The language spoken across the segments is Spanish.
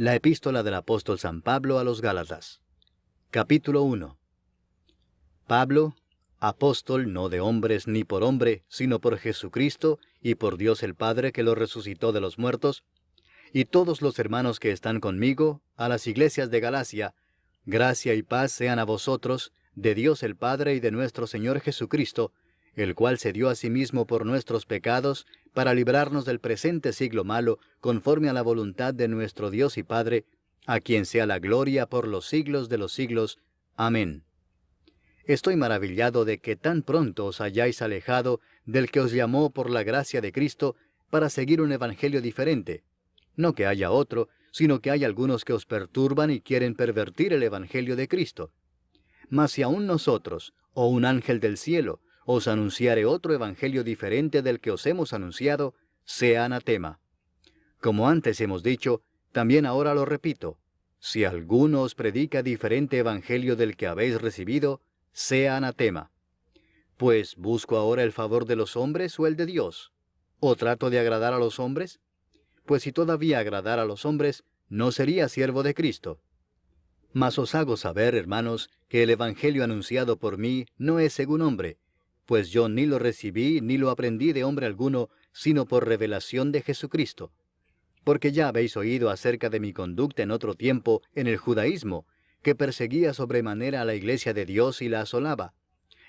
La epístola del apóstol San Pablo a los Gálatas. Capítulo 1. Pablo, apóstol no de hombres ni por hombre, sino por Jesucristo y por Dios el Padre que lo resucitó de los muertos, y todos los hermanos que están conmigo, a las iglesias de Galacia, gracia y paz sean a vosotros, de Dios el Padre y de nuestro Señor Jesucristo, el cual se dio a sí mismo por nuestros pecados, para librarnos del presente siglo malo, conforme a la voluntad de nuestro Dios y Padre, a quien sea la gloria por los siglos de los siglos. Amén. Estoy maravillado de que tan pronto os hayáis alejado del que os llamó por la gracia de Cristo para seguir un evangelio diferente. No que haya otro, sino que hay algunos que os perturban y quieren pervertir el evangelio de Cristo. Mas si aún nosotros, o un ángel del cielo, os anunciare otro evangelio diferente del que os hemos anunciado, sea anatema. Como antes hemos dicho, también ahora lo repito, si alguno os predica diferente evangelio del que habéis recibido, sea anatema. Pues, ¿busco ahora el favor de los hombres o el de Dios? ¿O trato de agradar a los hombres? Pues si todavía agradara a los hombres, no sería siervo de Cristo. Mas os hago saber, hermanos, que el evangelio anunciado por mí no es según hombre, pues yo ni lo recibí ni lo aprendí de hombre alguno, sino por revelación de Jesucristo. Porque ya habéis oído acerca de mi conducta en otro tiempo en el judaísmo, que perseguía sobremanera a la iglesia de Dios y la asolaba.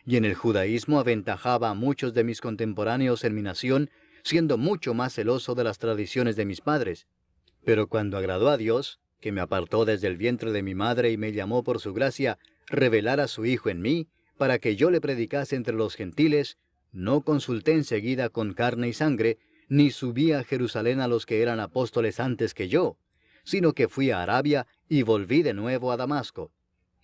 Y en el judaísmo aventajaba a muchos de mis contemporáneos en mi nación, siendo mucho más celoso de las tradiciones de mis padres. Pero cuando agradó a Dios, que me apartó desde el vientre de mi madre y me llamó por su gracia, revelar a su Hijo en mí, para que yo le predicase entre los gentiles, no consulté enseguida con carne y sangre, ni subí a Jerusalén a los que eran apóstoles antes que yo, sino que fui a Arabia y volví de nuevo a Damasco.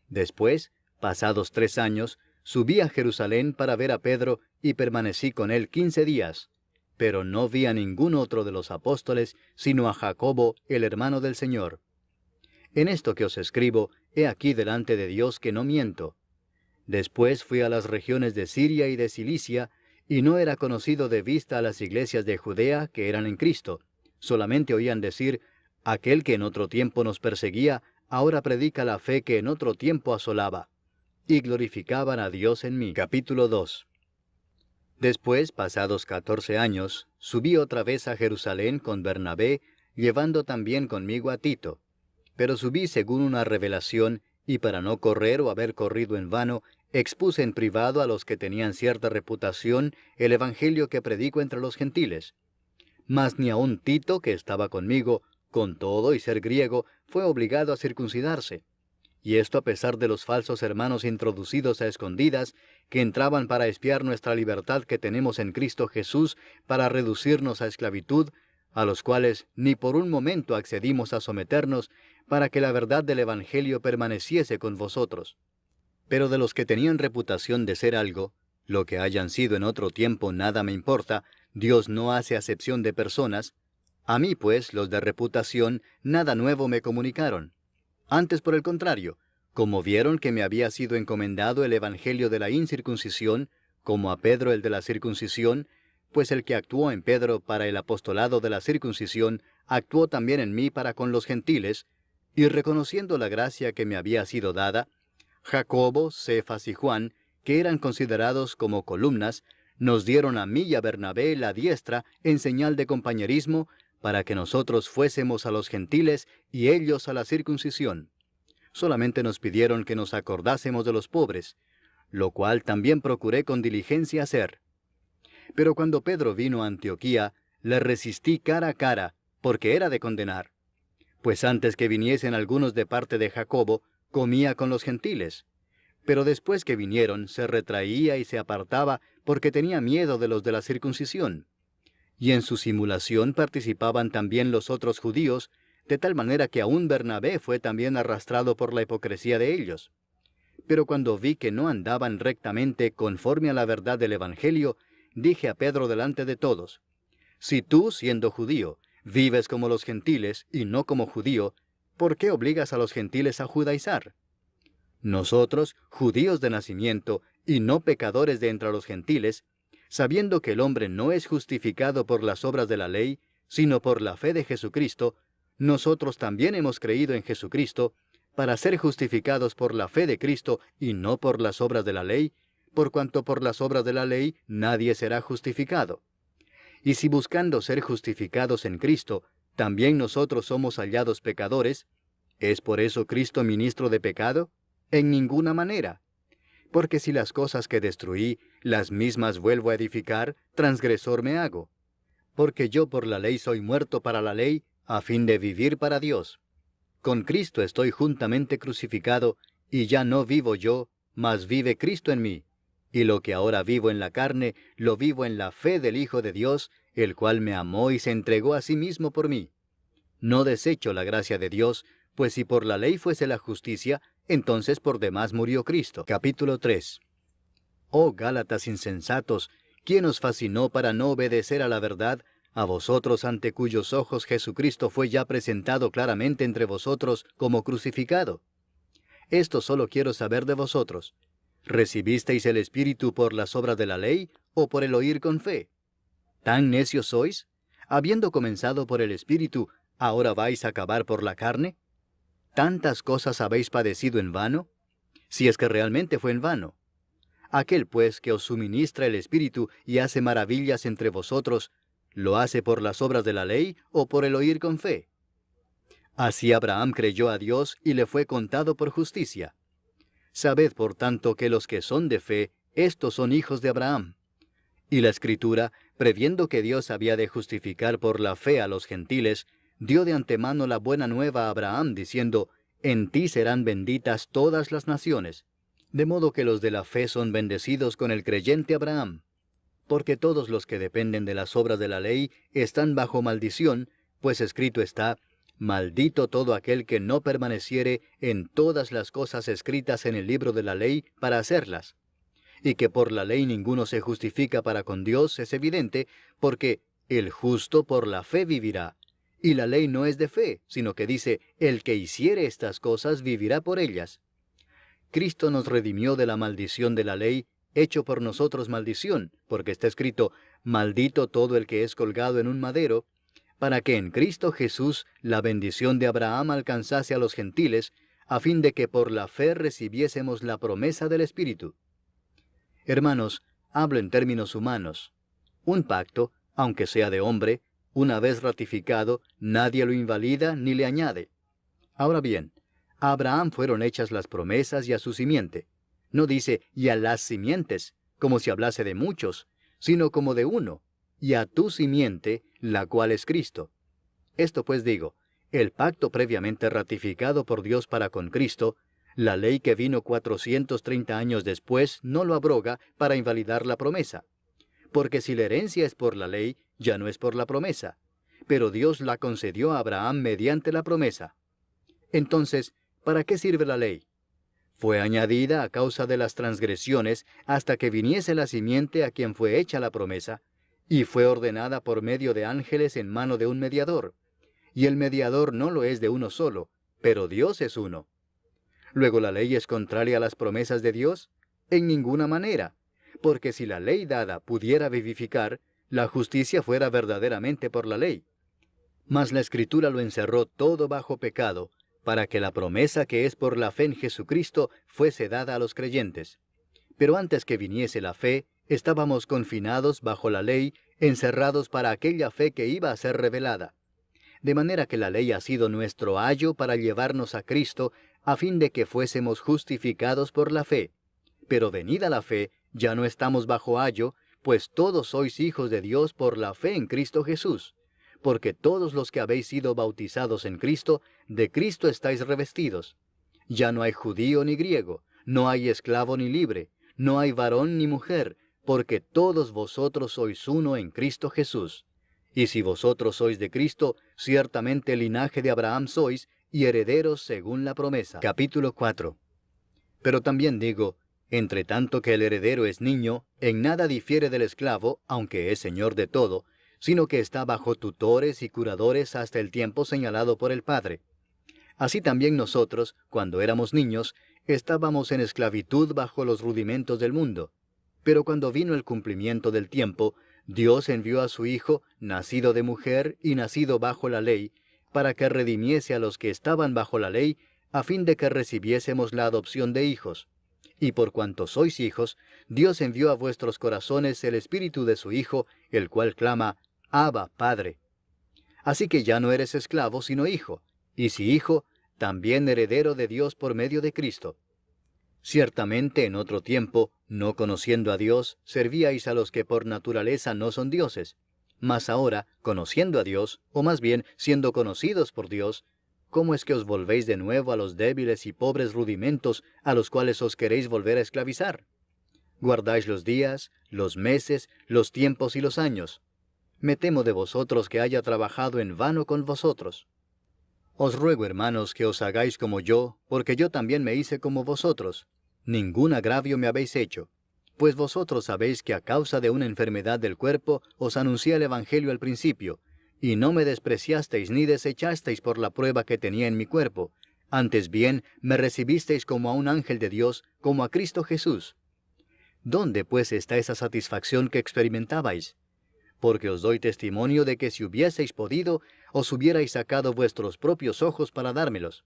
Después, pasados 3 años, subí a Jerusalén para ver a Pedro y permanecí con él 15 días, pero no vi a ningún otro de los apóstoles, sino a Jacobo, el hermano del Señor. En esto que os escribo, he aquí delante de Dios que no miento. Después fui a las regiones de Siria y de Cilicia, y no era conocido de vista a las iglesias de Judea que eran en Cristo. Solamente oían decir, aquel que en otro tiempo nos perseguía, ahora predica la fe que en otro tiempo asolaba. Y glorificaban a Dios en mí. Capítulo 2. Después, pasados 14 años, subí otra vez a Jerusalén con Bernabé, llevando también conmigo a Tito. Pero subí según una revelación, y para no correr o haber corrido en vano, expuse en privado a los que tenían cierta reputación el evangelio que predico entre los gentiles. Mas ni aun Tito, que estaba conmigo, con todo y ser griego, fue obligado a circuncidarse. Y esto a pesar de los falsos hermanos introducidos a escondidas, que entraban para espiar nuestra libertad que tenemos en Cristo Jesús, para reducirnos a esclavitud, a los cuales ni por un momento accedimos a someternos, para que la verdad del evangelio permaneciese con vosotros. Pero de los que tenían reputación de ser algo, lo que hayan sido en otro tiempo nada me importa, Dios no hace acepción de personas. A mí, pues, los de reputación, nada nuevo me comunicaron. Antes, por el contrario, como vieron que me había sido encomendado el evangelio de la incircuncisión, como a Pedro el de la circuncisión, pues el que actuó en Pedro para el apostolado de la circuncisión, actuó también en mí para con los gentiles, y reconociendo la gracia que me había sido dada, Jacobo, Cefas y Juan, que eran considerados como columnas, nos dieron a mí y a Bernabé la diestra en señal de compañerismo, para que nosotros fuésemos a los gentiles y ellos a la circuncisión. Solamente nos pidieron que nos acordásemos de los pobres, lo cual también procuré con diligencia hacer. Pero cuando Pedro vino a Antioquía, le resistí cara a cara, porque era de condenar. Pues antes que viniesen algunos de parte de Jacobo, comía con los gentiles. Pero después que vinieron, se retraía y se apartaba, porque tenía miedo de los de la circuncisión. Y en su simulación participaban también los otros judíos, de tal manera que aún Bernabé fue también arrastrado por la hipocresía de ellos. Pero cuando vi que no andaban rectamente conforme a la verdad del evangelio, dije a Pedro delante de todos, si tú, siendo judío, vives como los gentiles y no como judío, ¿por qué obligas a los gentiles a judaizar? Nosotros, judíos de nacimiento y no pecadores de entre los gentiles, sabiendo que el hombre no es justificado por las obras de la ley, sino por la fe de Jesucristo, nosotros también hemos creído en Jesucristo para ser justificados por la fe de Cristo y no por las obras de la ley, por cuanto por las obras de la ley nadie será justificado. Y si buscando ser justificados en Cristo, también nosotros somos hallados pecadores, ¿es por eso Cristo ministro de pecado? En ninguna manera. Porque si las cosas que destruí, las mismas vuelvo a edificar, transgresor me hago. Porque yo por la ley soy muerto para la ley, a fin de vivir para Dios. Con Cristo estoy juntamente crucificado, y ya no vivo yo, mas vive Cristo en mí. Y lo que ahora vivo en la carne, lo vivo en la fe del Hijo de Dios, el cual me amó y se entregó a sí mismo por mí. No desecho la gracia de Dios, pues si por la ley fuese la justicia, entonces por demás murió Cristo. Capítulo 3. Oh Gálatas insensatos, ¿quién os fascinó para no obedecer a la verdad? A vosotros ante cuyos ojos Jesucristo fue ya presentado claramente entre vosotros como crucificado. Esto solo quiero saber de vosotros. ¿Recibisteis el Espíritu por las obras de la ley o por el oír con fe? ¿Tan necios sois? Habiendo comenzado por el Espíritu, ¿ahora vais a acabar por la carne? ¿Tantas cosas habéis padecido en vano? Si es que realmente fue en vano. Aquel pues que os suministra el Espíritu y hace maravillas entre vosotros, ¿lo hace por las obras de la ley o por el oír con fe? Así Abraham creyó a Dios y le fue contado por justicia. Sabed por tanto que los que son de fe, estos son hijos de Abraham. Y la Escritura, previendo que Dios había de justificar por la fe a los gentiles, dio de antemano la buena nueva a Abraham, diciendo, en ti serán benditas todas las naciones. De modo que los de la fe son bendecidos con el creyente Abraham. Porque todos los que dependen de las obras de la ley están bajo maldición, pues escrito está, maldito todo aquel que no permaneciere en todas las cosas escritas en el libro de la ley para hacerlas. Y que por la ley ninguno se justifica para con Dios es evidente, porque el justo por la fe vivirá. Y la ley no es de fe, sino que dice, el que hiciere estas cosas vivirá por ellas. Cristo nos redimió de la maldición de la ley, hecho por nosotros maldición, porque está escrito, maldito todo el que es colgado en un madero, para que en Cristo Jesús la bendición de Abraham alcanzase a los gentiles, a fin de que por la fe recibiésemos la promesa del Espíritu. Hermanos, hablo en términos humanos. Un pacto, aunque sea de hombre, una vez ratificado, nadie lo invalida ni le añade. Ahora bien, a Abraham fueron hechas las promesas y a su simiente. No dice, y a las simientes, como si hablase de muchos, sino como de uno, y a tu simiente, la cual es Cristo. Esto pues digo, el pacto previamente ratificado por Dios para con Cristo, la ley que vino 430 años después no lo abroga para invalidar la promesa. Porque si la herencia es por la ley, ya no es por la promesa. Pero Dios la concedió a Abraham mediante la promesa. Entonces, ¿para qué sirve la ley? Fue añadida a causa de las transgresiones hasta que viniese la simiente a quien fue hecha la promesa, y fue ordenada por medio de ángeles en mano de un mediador. Y el mediador no lo es de uno solo, pero Dios es uno. ¿Luego la ley es contraria a las promesas de Dios? En ninguna manera, porque si la ley dada pudiera vivificar, la justicia fuera verdaderamente por la ley. Mas la Escritura lo encerró todo bajo pecado, para que la promesa que es por la fe en Jesucristo fuese dada a los creyentes. Pero antes que viniese la fe, estábamos confinados bajo la ley, encerrados para aquella fe que iba a ser revelada. De manera que la ley ha sido nuestro ayo para llevarnos a Cristo, a fin de que fuésemos justificados por la fe. Pero venida la fe, ya no estamos bajo ayo, pues todos sois hijos de Dios por la fe en Cristo Jesús. Porque todos los que habéis sido bautizados en Cristo, de Cristo estáis revestidos. Ya no hay judío ni griego, no hay esclavo ni libre, no hay varón ni mujer, porque todos vosotros sois uno en Cristo Jesús. Y si vosotros sois de Cristo, ciertamente linaje de Abraham sois, y herederos según la promesa. Capítulo 4. Pero también digo, entre tanto que el heredero es niño, en nada difiere del esclavo, aunque es señor de todo, sino que está bajo tutores y curadores hasta el tiempo señalado por el Padre. Así también nosotros, cuando éramos niños, estábamos en esclavitud bajo los rudimentos del mundo. Pero cuando vino el cumplimiento del tiempo, Dios envió a su Hijo, nacido de mujer y nacido bajo la ley, para que redimiese a los que estaban bajo la ley, a fin de que recibiésemos la adopción de hijos. Y por cuanto sois hijos, Dios envió a vuestros corazones el Espíritu de su Hijo, el cual clama, Abba, Padre. Así que ya no eres esclavo, sino hijo, y si hijo, también heredero de Dios por medio de Cristo. Ciertamente en otro tiempo, no conociendo a Dios, servíais a los que por naturaleza no son dioses. Mas ahora, conociendo a Dios, o más bien siendo conocidos por Dios, ¿cómo es que os volvéis de nuevo a los débiles y pobres rudimentos a los cuales os queréis volver a esclavizar? Guardáis los días, los meses, los tiempos y los años. Me temo de vosotros que haya trabajado en vano con vosotros. Os ruego, hermanos, que os hagáis como yo, porque yo también me hice como vosotros. Ningún agravio me habéis hecho, pues vosotros sabéis que a causa de una enfermedad del cuerpo os anuncié el Evangelio al principio, y no me despreciasteis ni desechasteis por la prueba que tenía en mi cuerpo. Antes bien, me recibisteis como a un ángel de Dios, como a Cristo Jesús. ¿Dónde pues está esa satisfacción que experimentabais? Porque os doy testimonio de que si hubieseis podido, os hubierais sacado vuestros propios ojos para dármelos.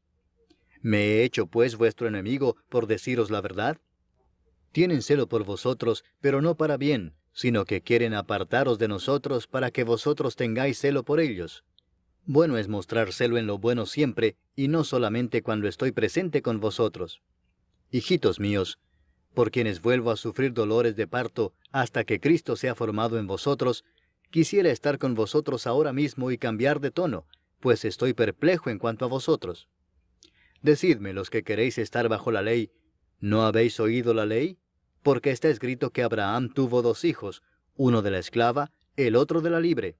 ¿Me he hecho pues vuestro enemigo por deciros la verdad? Tienen celo por vosotros, pero no para bien, sino que quieren apartaros de nosotros para que vosotros tengáis celo por ellos. Bueno es mostrar celo en lo bueno siempre, y no solamente cuando estoy presente con vosotros. Hijitos míos, por quienes vuelvo a sufrir dolores de parto hasta que Cristo sea formado en vosotros, quisiera estar con vosotros ahora mismo y cambiar de tono, pues estoy perplejo en cuanto a vosotros. Decidme los que queréis estar bajo la ley, ¿no habéis oído la ley? Porque está escrito que Abraham tuvo 2 hijos, uno de la esclava, el otro de la libre.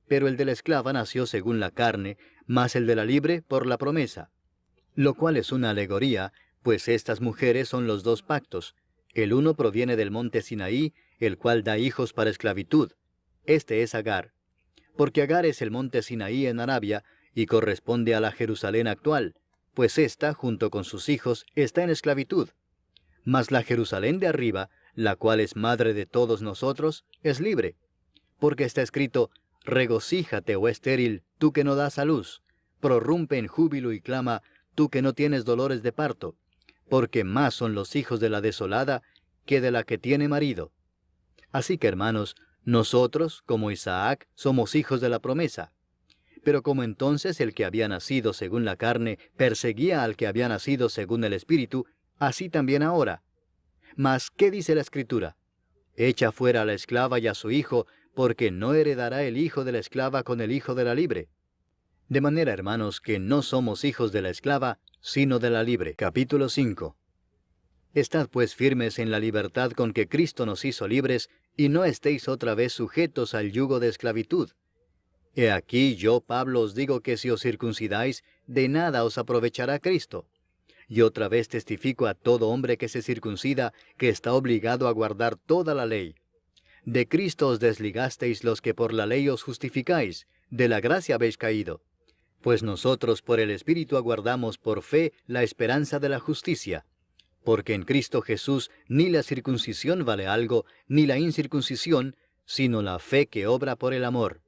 Pero el de la esclava nació según la carne, mas el de la libre por la promesa. Lo cual es una alegoría, pues estas mujeres son los 2 pactos. El uno proviene del monte Sinaí, el cual da hijos para esclavitud. Este es Agar. Porque Agar es el monte Sinaí en Arabia, y corresponde a la Jerusalén actual, pues ésta, junto con sus hijos, está en esclavitud. Mas la Jerusalén de arriba, la cual es madre de todos nosotros, es libre. Porque está escrito, regocíjate, oh estéril, tú que no das a luz, prorrumpe en júbilo y clama, tú que no tienes dolores de parto, porque más son los hijos de la desolada que de la que tiene marido. Así que, hermanos, nosotros, como Isaac, somos hijos de la promesa. Pero como entonces el que había nacido según la carne perseguía al que había nacido según el Espíritu, así también ahora. Mas, ¿qué dice la Escritura? Echa fuera a la esclava y a su hijo, porque no heredará el hijo de la esclava con el hijo de la libre. De manera, hermanos, que no somos hijos de la esclava, sino de la libre. Capítulo 5. Estad pues firmes en la libertad con que Cristo nos hizo libres, y no estéis otra vez sujetos al yugo de esclavitud. He aquí yo, Pablo, os digo que si os circuncidáis, de nada os aprovechará Cristo. Y otra vez testifico a todo hombre que se circuncida, que está obligado a guardar toda la ley. De Cristo os desligasteis los que por la ley os justificáis, de la gracia habéis caído. Pues nosotros por el Espíritu aguardamos por fe la esperanza de la justicia. Porque en Cristo Jesús ni la circuncisión vale algo, ni la incircuncisión, sino la fe que obra por el amor.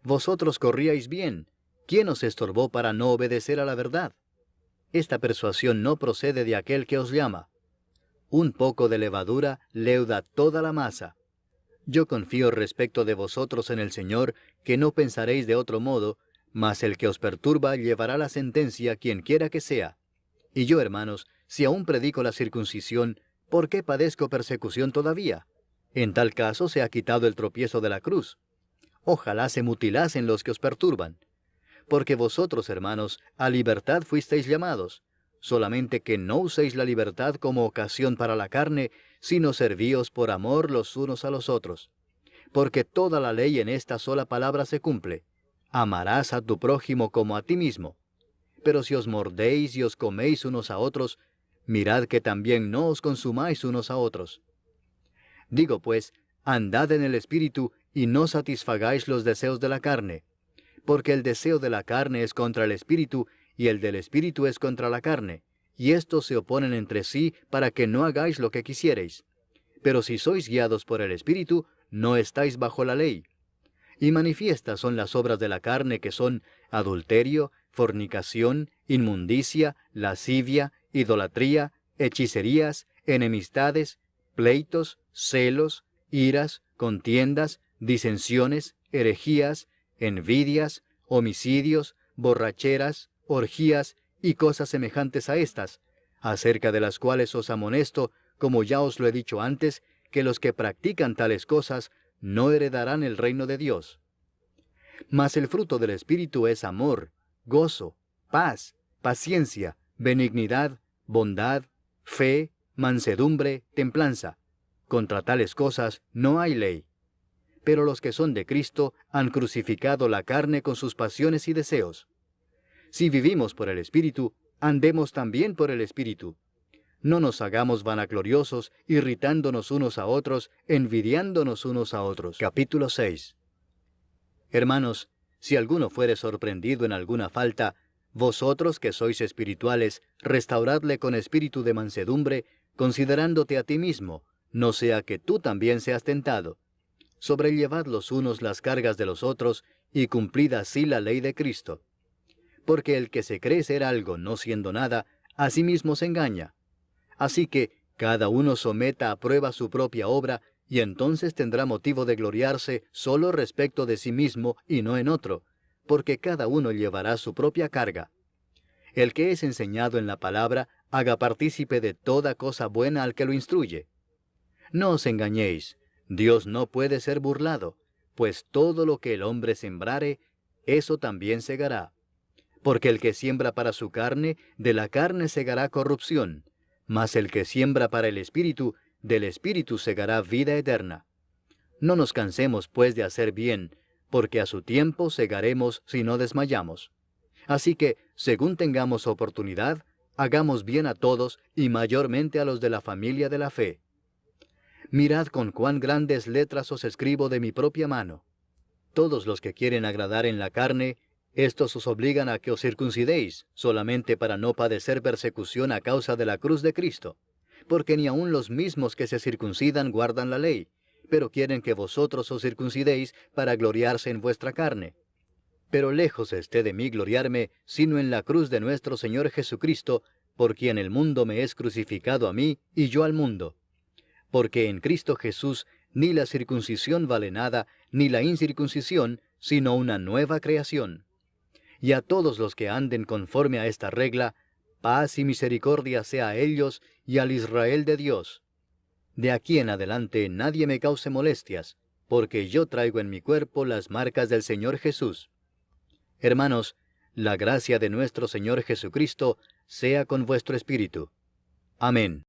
Vosotros corríais bien. ¿Quién os estorbó para no obedecer a la verdad? Esta persuasión no procede de aquel que os llama. Un poco de levadura leuda toda la masa. Yo confío respecto de vosotros en el Señor, que no pensaréis de otro modo, mas el que os perturba llevará la sentencia quien quiera que sea. Y yo, hermanos, si aún predico la circuncisión, ¿por qué padezco persecución todavía? En tal caso se ha quitado el tropiezo de la cruz. Ojalá se mutilasen los que os perturban. Porque vosotros, hermanos, a libertad fuisteis llamados, solamente que no uséis la libertad como ocasión para la carne, sino servíos por amor los unos a los otros. Porque toda la ley en esta sola palabra se cumple: amarás a tu prójimo como a ti mismo. Pero si os mordéis y os coméis unos a otros, mirad que también no os consumáis unos a otros. Digo pues, andad en el Espíritu, y no satisfagáis los deseos de la carne. Porque el deseo de la carne es contra el Espíritu, y el del Espíritu es contra la carne, y estos se oponen entre sí para que no hagáis lo que quisiereis. Pero si sois guiados por el Espíritu, no estáis bajo la ley. Y manifiestas son las obras de la carne, que son adulterio, fornicación, inmundicia, lascivia, idolatría, hechicerías, enemistades, pleitos, celos, iras, contiendas, disensiones, herejías, envidias, homicidios, borracheras, orgías y cosas semejantes a estas, acerca de las cuales os amonesto, como ya os lo he dicho antes, que los que practican tales cosas no heredarán el reino de Dios. Mas el fruto del Espíritu es amor, gozo, paz, paciencia, benignidad, bondad, fe, mansedumbre, templanza. Contra tales cosas no hay ley. Pero los que son de Cristo han crucificado la carne con sus pasiones y deseos. Si vivimos por el Espíritu, andemos también por el Espíritu. No nos hagamos vanagloriosos, irritándonos unos a otros, envidiándonos unos a otros. Capítulo 6. Hermanos, si alguno fuere sorprendido en alguna falta, vosotros que sois espirituales, restauradle con espíritu de mansedumbre, considerándote a ti mismo, no sea que tú también seas tentado. Sobrellevad los unos las cargas de los otros, y cumplid así la ley de Cristo. Porque el que se cree ser algo no siendo nada, a sí mismo se engaña. Así que cada uno someta a prueba su propia obra, y entonces tendrá motivo de gloriarse solo respecto de sí mismo y no en otro, porque cada uno llevará su propia carga. El que es enseñado en la palabra, haga partícipe de toda cosa buena al que lo instruye. No os engañéis, Dios no puede ser burlado, pues todo lo que el hombre sembrare, eso también segará. Porque el que siembra para su carne, de la carne segará corrupción, mas el que siembra para el Espíritu, del Espíritu segará vida eterna. No nos cansemos pues de hacer bien, porque a su tiempo segaremos si no desmayamos. Así que, según tengamos oportunidad, hagamos bien a todos y mayormente a los de la familia de la fe. Mirad con cuán grandes letras os escribo de mi propia mano. Todos los que quieren agradar en la carne, estos os obligan a que os circuncidéis, solamente para no padecer persecución a causa de la cruz de Cristo. Porque ni aun los mismos que se circuncidan guardan la ley, pero quieren que vosotros os circuncidéis para gloriarse en vuestra carne. Pero lejos esté de mí gloriarme, sino en la cruz de nuestro Señor Jesucristo, por quien el mundo me es crucificado a mí y yo al mundo. Porque en Cristo Jesús ni la circuncisión vale nada, ni la incircuncisión, sino una nueva creación. Y a todos los que anden conforme a esta regla, paz y misericordia sea a ellos y al Israel de Dios. De aquí en adelante nadie me cause molestias, porque yo traigo en mi cuerpo las marcas del Señor Jesús. Hermanos, la gracia de nuestro Señor Jesucristo sea con vuestro espíritu. Amén.